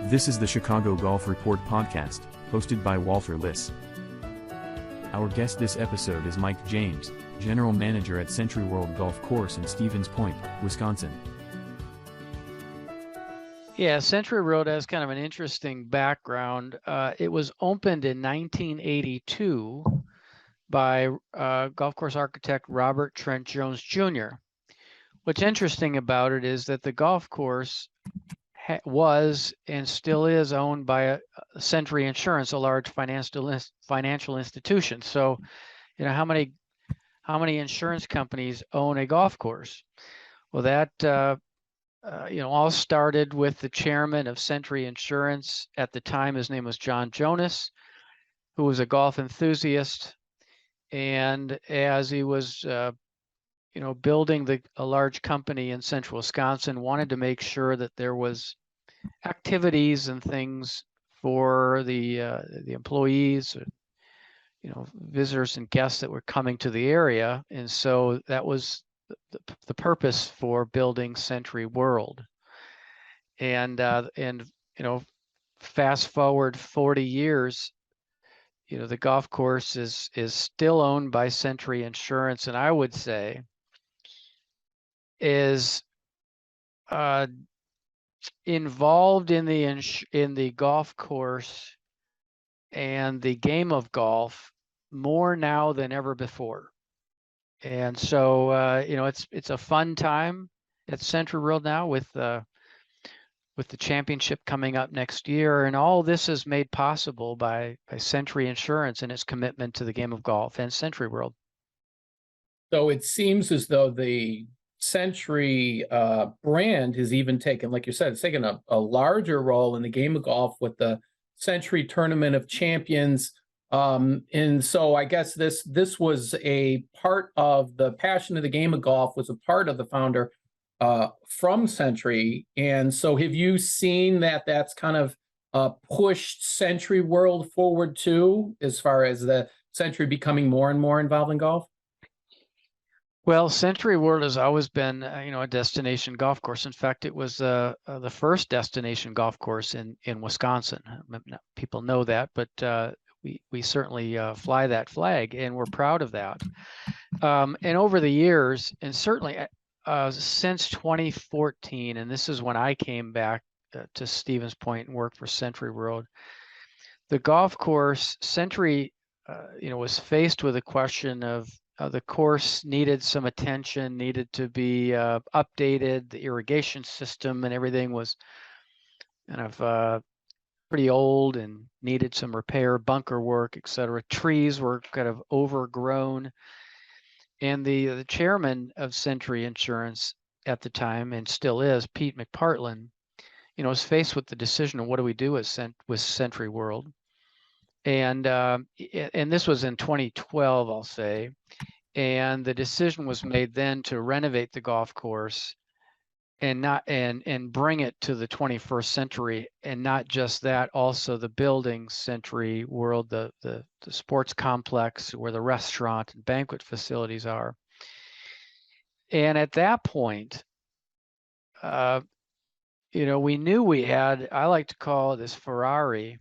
This is the Chicago Golf Report podcast, hosted by Walter Liss. Our guest this episode is Mike James, General Manager at SentryWorld Golf Course in Stevens Point, Wisconsin. Yeah, SentryWorld has kind of an interesting background. It was opened in 1982 by golf course architect Robert Trent Jones Jr. What's interesting about it is that the golf course was and still is owned by Sentry Insurance, a large financial institution. So, how many insurance companies own a golf course? Well, that all started with the chairman of Sentry Insurance at the time. His name was John Jonas, who was a golf enthusiast, and as he was building a large company in central Wisconsin, wanted to make sure that there was activities and things for the employees, visitors and guests that were coming to the area. And so that was the purpose for building SentryWorld. And fast forward 40 years, the golf course is still owned by Sentry Insurance, and I would say is involved in the golf course and the game of golf more now than ever before. And so it's a fun time at SentryWorld now with the championship coming up next year, and all this is made possible by Sentry Insurance and its commitment to the game of golf and SentryWorld. So it seems as though the Sentry brand has even taken, like you said, it's taken a larger role in the game of golf with the Sentry Tournament of Champions. And so I guess this was a part of the passion of the game of golf, was a part of the founder from Sentry. And so have you seen that's kind of pushed SentryWorld forward too, as far as the Sentry becoming more and more involved in golf? Well, SentryWorld has always been, a destination golf course. In fact, it was the first destination golf course in Wisconsin. People know that, but we certainly fly that flag, and we're proud of that. And over the years, and certainly since 2014, and this is when I came back to Stevens Point and worked for SentryWorld, the golf course, Sentry, was faced with a question of the course needed some attention, needed to be updated. The irrigation system and everything was kind of pretty old and needed some repair, bunker work, etc. Trees were kind of overgrown. And the chairman of Sentry Insurance at the time, and still is, Pete McPartland, was faced with the decision of what do we do with SentryWorld. And this was in 2012, I'll say. And the decision was made then to renovate the golf course and bring it to the 21st century. And not just that, also the building SentryWorld, the sports complex where the restaurant and banquet facilities are. And at that point, we knew we had, I like to call it this Ferrari,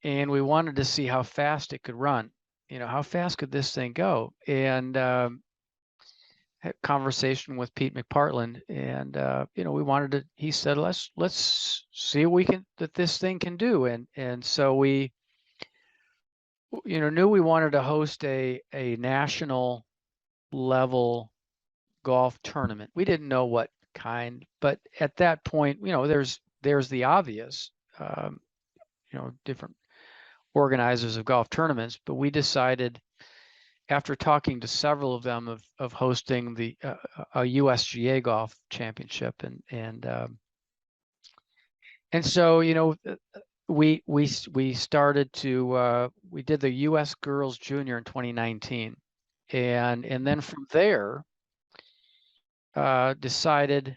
and we wanted to see how fast it could run. How fast could this thing go? And had a conversation with Pete McPartland, and we wanted to. He said, "Let's see what this thing can do." And so we, knew we wanted to host a national level golf tournament. We didn't know what kind, but at that point, there's the obvious, different organizers of golf tournaments, but we decided, after talking to several of them, of hosting a USGA golf championship, and so we started to we did the U.S. Girls Junior in 2019, and then from there decided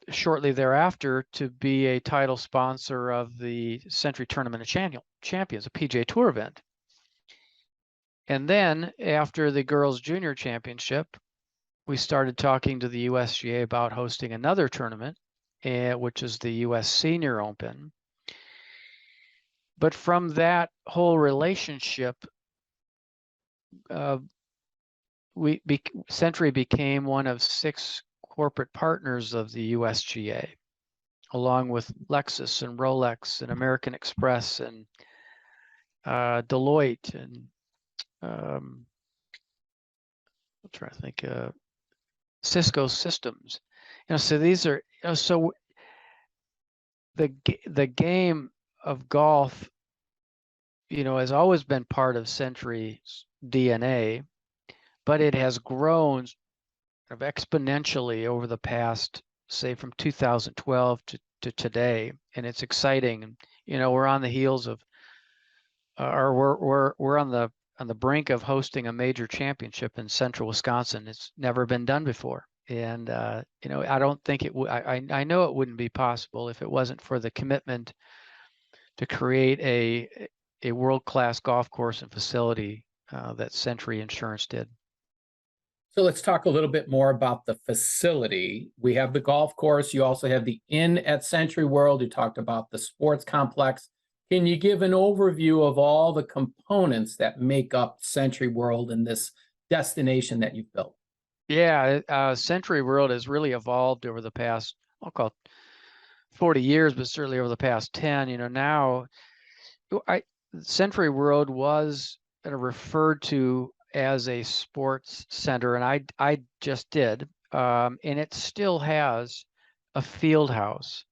shortly thereafter to be a title sponsor of the Sentry Tournament of Champions, a PGA Tour event. And then after the Girls Junior Championship, we started talking to the USGA about hosting another tournament, which is the U.S. Senior Open. But from that whole relationship, Century became one of 6 corporate partners of the USGA, along with Lexus and Rolex and American Express and Deloitte and I'm trying to think, Cisco Systems. So these are, so the game of golf, has always been part of Century's DNA, but it has grown sort of exponentially over the past, say, from 2012 to today, and it's exciting. We're on the heels of, or we're on the brink of hosting a major championship in central Wisconsin. It's never been done before, and I don't think it would. I know it wouldn't be possible if it wasn't for the commitment to create a world-class golf course and facility that Century Insurance did. So let's talk a little bit more about the facility. We have the golf course. You also have the inn at SentryWorld. You talked about the sports complex. Can you give an overview of all the components that make up SentryWorld and this destination that you've built? Yeah, SentryWorld has really evolved over the past, I'll call it 40 years, but certainly over the past 10. Now, SentryWorld was referred to as a sports center, and I just did, and it still has a field house.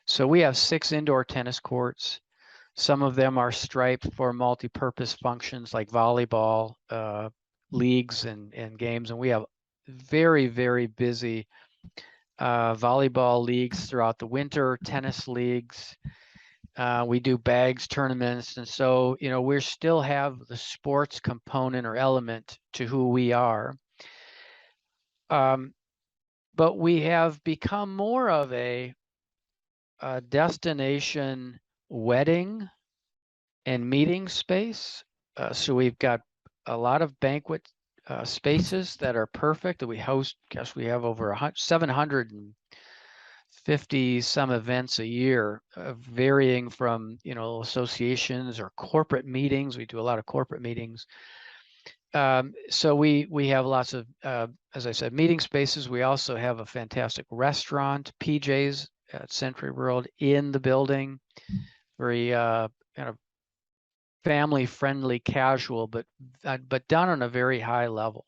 So we have 6 indoor tennis courts. Some of them are striped for multi-purpose functions like volleyball leagues and games, and we have very, very busy volleyball leagues throughout the winter, tennis leagues. We do bags tournaments, and so we still have the sports component or element to who we are. But we have become more of a destination wedding and meeting space. So we've got a lot of banquet spaces that are perfect that we host. Gosh, we have over 750 some events a year, varying from associations or corporate meetings. We do a lot of corporate meetings. So we have lots of, as I said, meeting spaces. We also have a fantastic restaurant, PJ's at SentryWorld, in the building. Very kind of family-friendly, casual, but done on a very high level.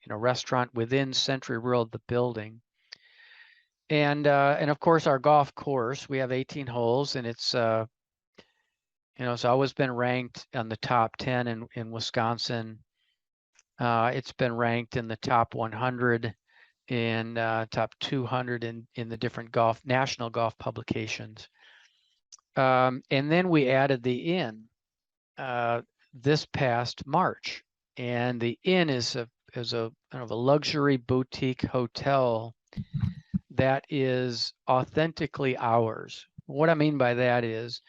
Restaurant within SentryWorld, the building. And of course our golf course, we have 18 holes, and it's it's always been ranked on the top 10 in Wisconsin. It's been ranked in the top 100 and top 200 in the different national golf publications. And then we added the inn this past March, and the inn is a kind of a luxury boutique hotel that is authentically ours. What I mean by that is,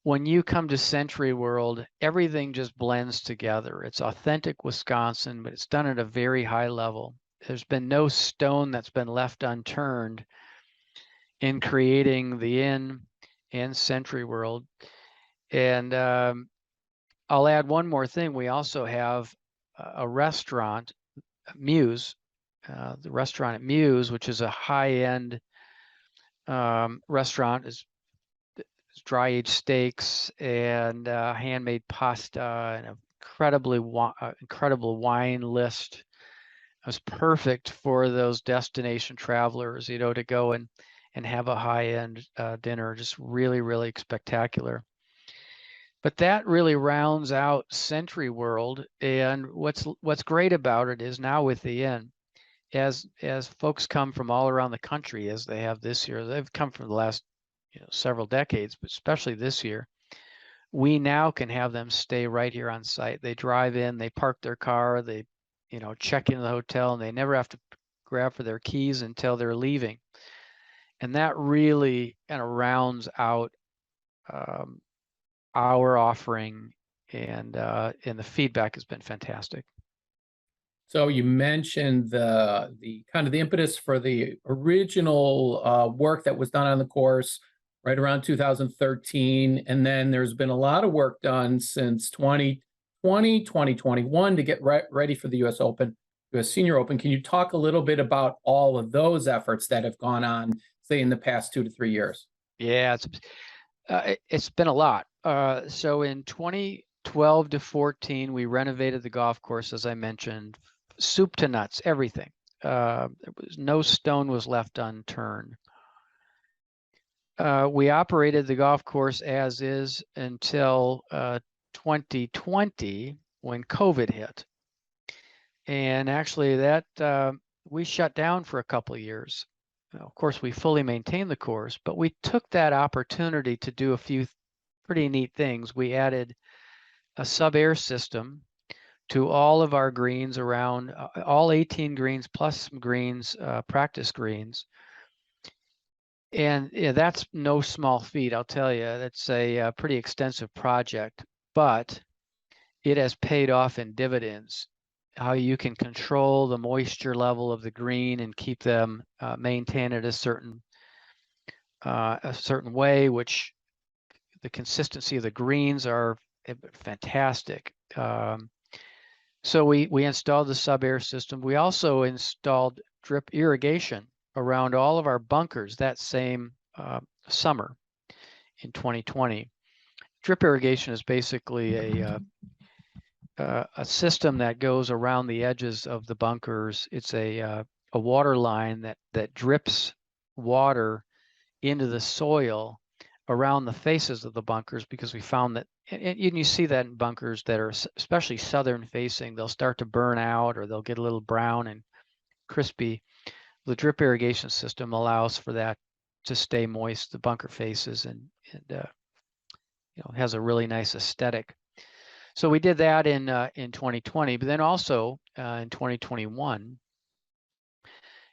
when you come to SentryWorld, everything just blends together. It's authentic Wisconsin, but it's done at a very high level. There's been no stone that's been left unturned in creating the inn and SentryWorld. And I'll add one more thing. We also have a restaurant, Muse, the restaurant at Muse, which is a high-end restaurant. Is dry aged steaks and handmade pasta and incredible wine list. It was perfect for those destination travelers, to go and have a high-end dinner. Just really, really spectacular. But that really rounds out SentryWorld. And what's great about it is, now with the inn, as folks come from all around the country, as they have this year, they've come from the last several decades, but especially this year, we now can have them stay right here on site. They drive in, they park their car, they check into the hotel, and they never have to grab for their keys until they're leaving. And that really kind of rounds out our offering, and the feedback has been fantastic. So you mentioned the kind of the impetus for the original work that was done on the course right around 2013, and then there's been a lot of work done since 2020, 2021 to get ready for the U.S. Open, U.S. Senior Open. Can you talk a little bit about all of those efforts that have gone on, say, in the past 2 to 3 years? Yeah, it's been a lot. So in 2012 to 14, we renovated the golf course, as I mentioned, soup to nuts, everything. No stone was left unturned. We operated the golf course as is until 2020 when COVID hit. And actually that we shut down for a couple of years. Of course, we fully maintained the course, but we took that opportunity to do a few pretty neat things. We added a sub-air system to all of our greens around, all 18 greens plus some greens, practice greens. And yeah, that's no small feat, I'll tell you. That's a pretty extensive project, but it has paid off in dividends. How you can control the moisture level of the green and keep them maintained at a certain way, which the consistency of the greens are fantastic. So we installed the sub-air system. We also installed drip irrigation around all of our bunkers that same summer in 2020. Drip irrigation is basically a system that goes around the edges of the bunkers. It's a water line that drips water into the soil around the faces of the bunkers, because we found that, and you see that in bunkers that are especially southern facing, they'll start to burn out or they'll get a little brown and crispy. The drip irrigation system allows for that to stay moist, the bunker faces, and has a really nice aesthetic. So we did that in 2020, but then also in 2021,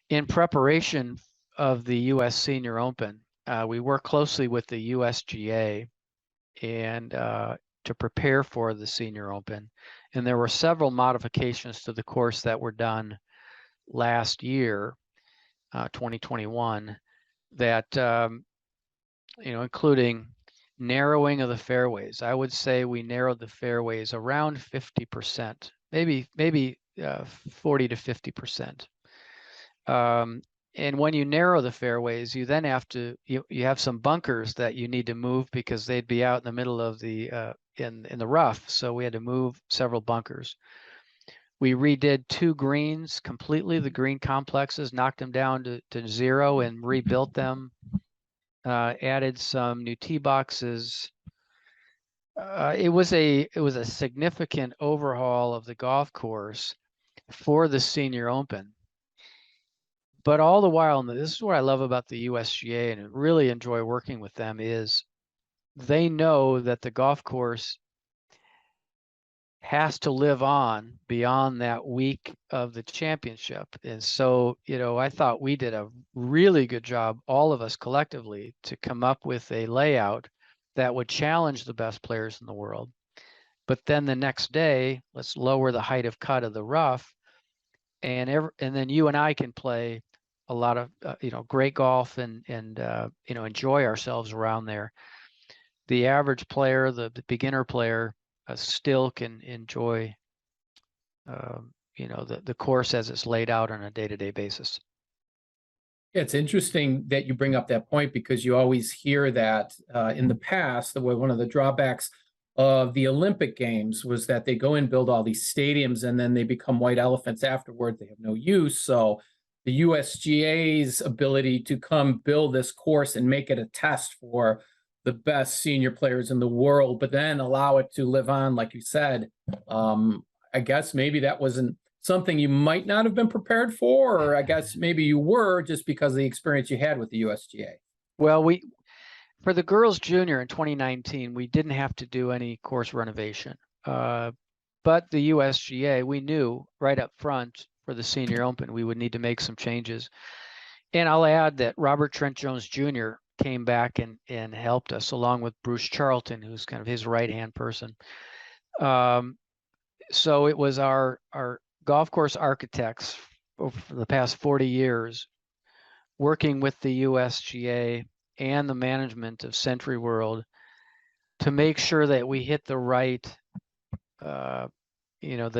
in preparation of the U.S. Senior Open, we worked closely with the USGA and to prepare for the Senior Open, and there were several modifications to the course that were done last year, 2021, that including narrowing of the fairways. I would say we narrowed the fairways around 50%, maybe 40 to 50%. And when you narrow the fairways, you then have to you have some bunkers that you need to move because they'd be out in the middle of the in the rough. So we had to move several bunkers. We redid 2 greens completely, the green complexes, knocked them down to 0 and rebuilt them. Added some new tee boxes. It was a significant overhaul of the golf course for the Senior Open. But all the while, and this is what I love about the USGA and really enjoy working with them, is they know that the golf course has to live on beyond that week of the championship. And so, I thought we did a really good job, all of us collectively, to come up with a layout that would challenge the best players in the world. But then the next day, let's lower the height of cut of the rough, and then you and I can play a lot of great golf and enjoy ourselves around there. The average player, the beginner player, still can enjoy the course as it's laid out on a day-to-day basis. Yeah, it's interesting that you bring up that point, because you always hear that in the past, one of the drawbacks of the Olympic Games was that they go and build all these stadiums and then they become white elephants afterward. They have no use. So the USGA's ability to come build this course and make it a test for the best senior players in the world, but then allow it to live on, like you said, I guess maybe that wasn't something you might not have been prepared for, or I guess maybe you were, just because of the experience you had with the USGA. Well, for the girls junior in 2019, we didn't have to do any course renovation, but the USGA, we knew right up front for the Senior Open we would need to make some changes. And I'll add that Robert Trent Jones Jr. came back and helped us, along with Bruce Charlton, who's kind of his right-hand person. So it was our golf course architects over the past 40 years, working with the USGA and the management of SentryWorld to make sure that we hit the right, the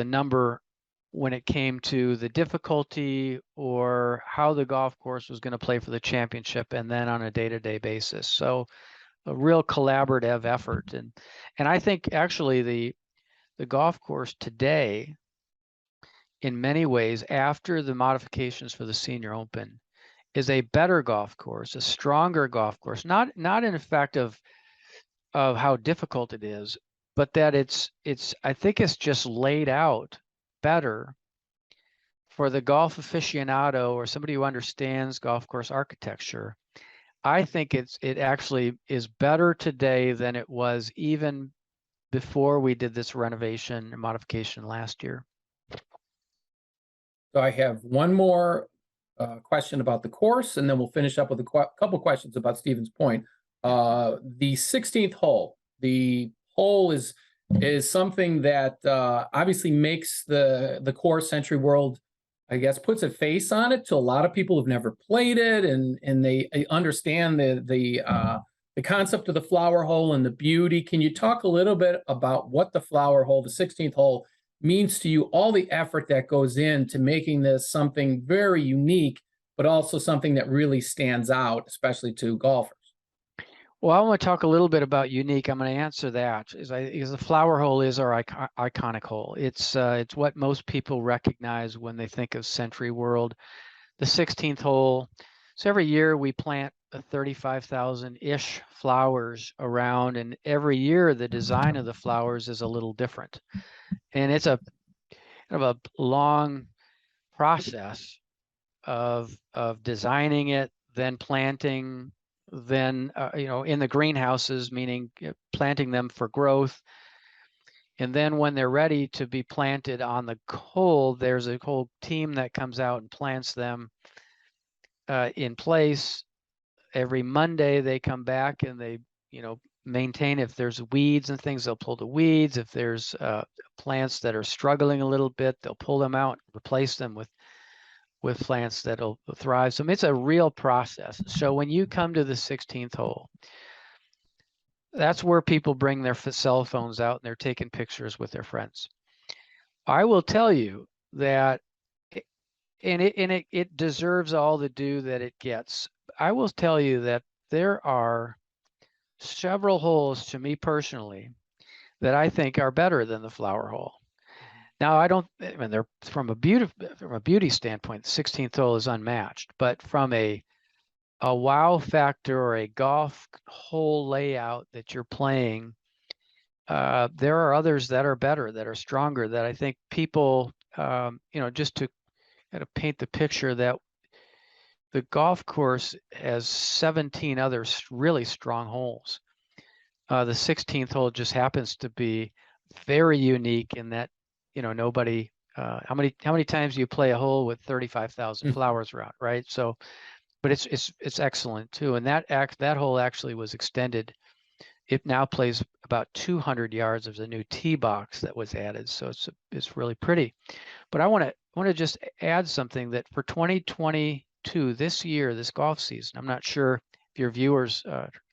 number when it came to the difficulty or how the golf course was going to play for the championship, and then on a day-to-day basis. So a real collaborative effort. And I think actually the golf course today, in many ways, after the modifications for the Senior Open, is a better golf course, a stronger golf course, not in effect of how difficult it is, but that it's I think it's just laid out better for the golf aficionado or somebody who understands golf course architecture. I think it actually is better today than it was even before we did this renovation and modification last year. So I have one more question about the course, and then we'll finish up with a couple questions about Stevens Point. The 16th hole. The hole is something that obviously makes the course SentryWorld, I guess, puts a face on it to a lot of people who've never played it, and they understand the concept of the flower hole and the beauty. Can you talk a little bit about what the flower hole, the 16th hole, means to you, all the effort that goes into making this something very unique, but also something that really stands out, especially to golfers? Well, I want to talk a little bit about unique. I'm going to answer that because the flower hole is our iconic hole. It's what most people recognize when they think of SentryWorld. The 16th hole. So every year we plant 35,000-ish flowers around, and every year the design of the flowers is a little different. And it's a kind of a long process of designing it, then planting, then in the greenhouses, meaning planting them for growth, and then when they're ready to be planted on the hole, there's a whole team that comes out and plants them in place. Every Monday they come back and they maintain. If there's weeds and things, they'll pull the weeds. If there's plants that are struggling a little bit, they'll pull them out, replace them with plants that'll thrive. So it's a real process. So when you come to the 16th hole, that's where people bring their cell phones out and they're taking pictures with their friends. I will tell you that, it deserves all the due that it gets. I will tell you that there are several holes, to me personally, that I think are better than the flower hole. Now, they're from a beauty standpoint, the 16th hole is unmatched, but from a wow factor or a golf hole layout that you're playing, there are others that are better, that are stronger, that I think people, just to kind of paint the picture, that the golf course has 17 other really strong holes. The 16th hole just happens to be very unique in that, nobody, how many times do you play a hole with 35,000 flowers around, right? So, but it's excellent too. And that hole actually was extended. It now plays about 200 yards of the new tee box that was added. So it's really pretty. But I want to just add something that for 2022, this year, this golf season, I'm not sure if your viewers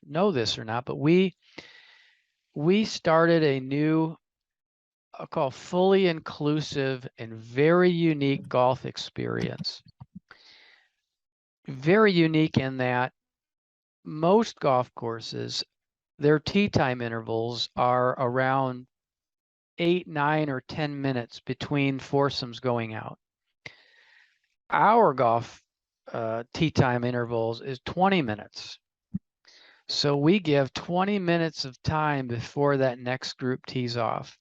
know this or not, but we started a new, I'll call, fully inclusive and very unique golf experience. Very unique in that most golf courses, their tee time intervals are around 8, 9, or 10 minutes between foursomes going out. Our golf tee time intervals is 20 minutes. So we give 20 minutes of time before that next group tees off.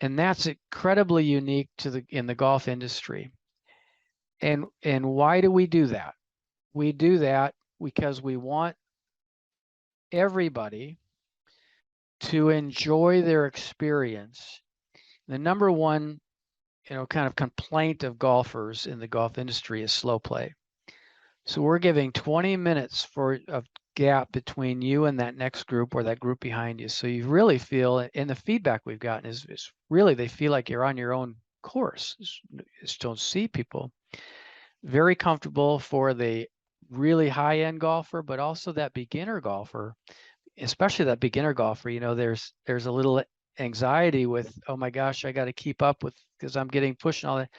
And that's incredibly unique in the golf industry. And why do we do that? We do that because we want everybody to enjoy their experience. The number one, kind of complaint of golfers in the golf industry is slow play. So we're giving 20 minutes of gap between you and that next group or that group behind you. So you really feel, and the feedback we've gotten is really, they feel like you're on your own course. Just don't see people. Very comfortable for the really high-end golfer, but also that beginner golfer, especially that beginner golfer. You know, there's a little anxiety with, oh my gosh, I got to keep up with, because I'm getting pushed and all that.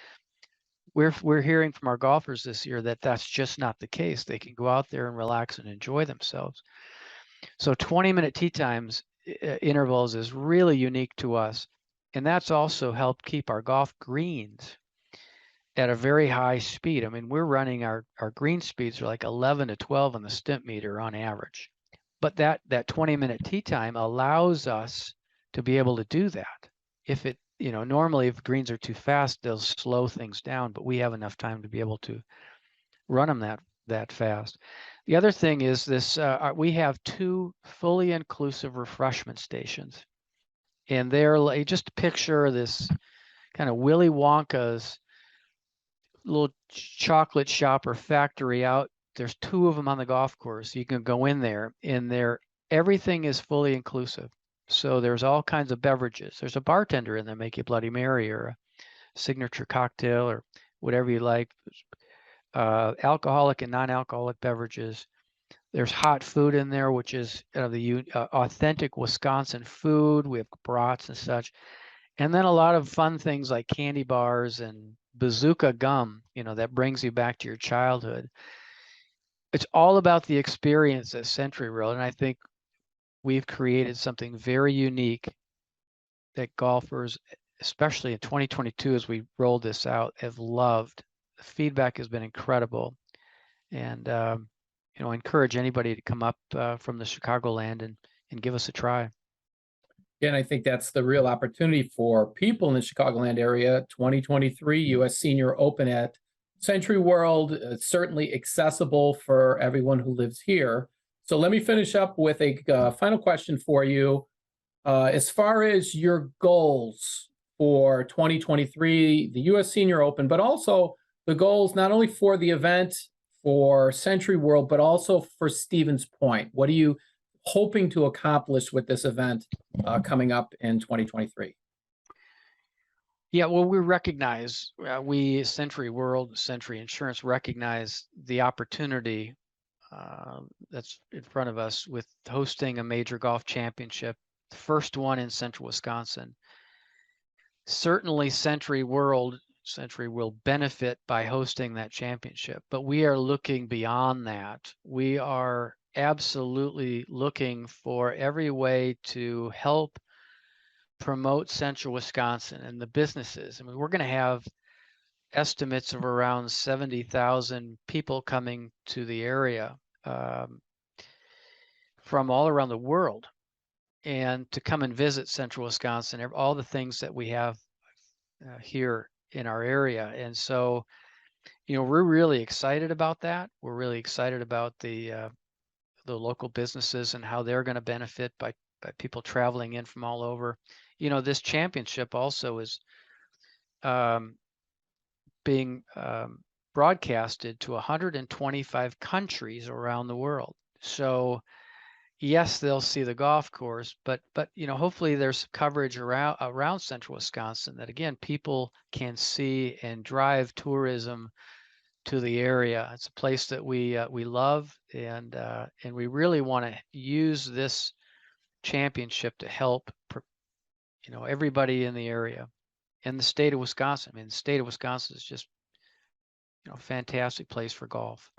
We're hearing from our golfers this year that that's just not the case. They can go out there and relax and enjoy themselves. So 20-minute tee times intervals is really unique to us, and that's also helped keep our golf greens at a very high speed. I mean, we're running our green speeds are like 11 to 12 on the stimp meter on average. But that 20-minute tee time allows us to be able to do that. If it, you know, normally if greens are too fast, they'll slow things down, but we have enough time to be able to run them that fast. The other thing is this, we have 2 fully inclusive refreshment stations. And they're like, just picture this kind of Willy Wonka's little chocolate shop or factory out. There's 2 of them on the golf course. You can go in there, and everything is fully inclusive. So there's all kinds of beverages. There's a bartender in there, make you Bloody Mary or a signature cocktail or whatever you like. Alcoholic and non-alcoholic beverages. There's hot food in there, which is the authentic Wisconsin food. We have brats and such. And then a lot of fun things like candy bars and bazooka gum, you know, that brings you back to your childhood. It's all about the experience at SentryWorld, and I think we've created something very unique that golfers, especially in 2022 as we rolled this out, have loved. The feedback has been incredible, and you know, I encourage anybody to come up from the Chicagoland and give us a try. And I think that's the real opportunity for people in the Chicagoland area. 2023 U.S. Senior Open at SentryWorld, certainly accessible for everyone who lives here. So let me finish up with a final question for you. As far as your goals for 2023, the U.S. Senior Open, but also the goals not only for the event, for SentryWorld, but also for Stevens Point. What are you hoping to accomplish with this event coming up in 2023? Yeah, well, we recognize, we SentryWorld, Century Insurance recognize the opportunity that's in front of us with hosting a major golf championship, the first one in central Wisconsin. Certainly SentryWorld will benefit by hosting that championship, but we are looking beyond that. We are absolutely looking for every way to help promote central Wisconsin and the businesses. I mean, we're going to have estimates of around 70,000 people coming to the area from all around the world, and to come and visit central Wisconsin, all the things that we have here in our area. And so, you know, we're really excited about that. We're really excited about the local businesses and how they're going to benefit by people traveling in from all over. You know, this championship also is being broadcasted to 125 countries around the world. So yes, they'll see the golf course, but you know, hopefully there's coverage around central Wisconsin that, again, people can see and drive tourism to the area. It's a place that we love, and we really want to use this championship to help, you know, everybody in the area and the state of Wisconsin. I mean, the state of Wisconsin is just, you know, a fantastic place for golf.